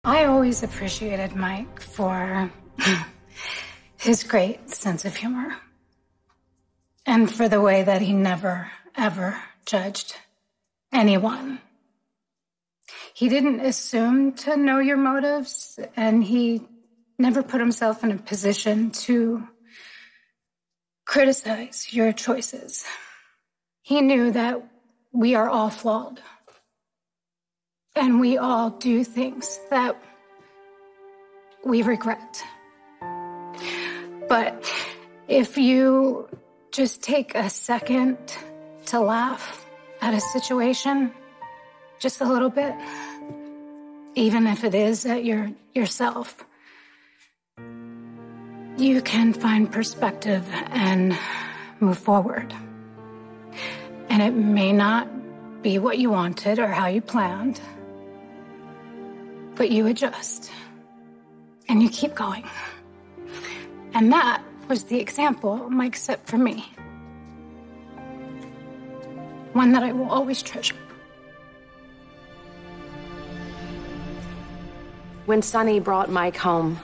I always appreciated Mike for his great sense of humor and for the way that he never, ever judged anyone. He didn't assume to know your motives, and he never put himself in a position to criticize your choices. He knew that we are all flawed, and we all do things that we regret. But if you just take a second to laugh at a situation, just a little bit, even if it is at yourself, you can find perspective and move forward. And it may not be what you wanted or how you planned, but you adjust and you keep going. And that was the example Mike set for me. One that I will always treasure. When Sonny brought Mike home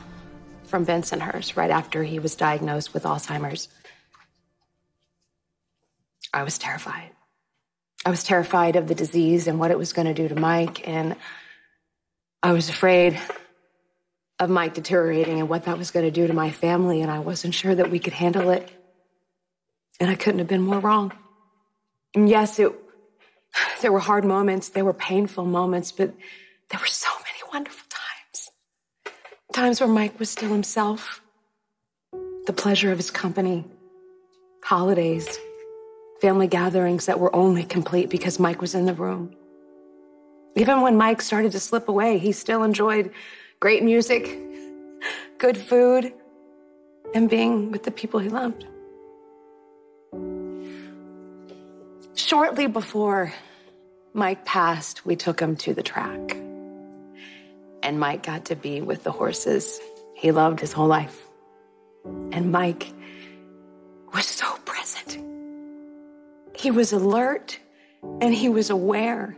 from Bensonhurst right after he was diagnosed with Alzheimer's, I was terrified. I was terrified of the disease and what it was going to do to Mike, and I was afraid of Mike deteriorating and what that was going to do to my family, and I wasn't sure that we could handle it. And I couldn't have been more wrong. And yes, there were hard moments, there were painful moments, but there were so many wonderful times. Times where Mike was still himself, the pleasure of his company, holidays, family gatherings that were only complete because Mike was in the room. Even when Mike started to slip away, he still enjoyed great music, good food, and being with the people he loved. Shortly before Mike passed, we took him to the track. And Mike got to be with the horses he loved his whole life. And Mike was so present. He was alert and he was aware.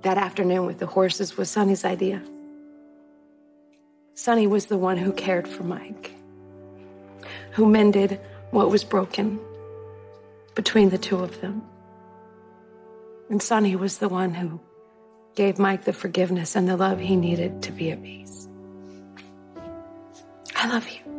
That afternoon with the horses was Sonny's idea. Sonny was the one who cared for Mike, who mended what was broken between the two of them. And Sonny was the one who gave Mike the forgiveness and the love he needed to be at peace. I love you.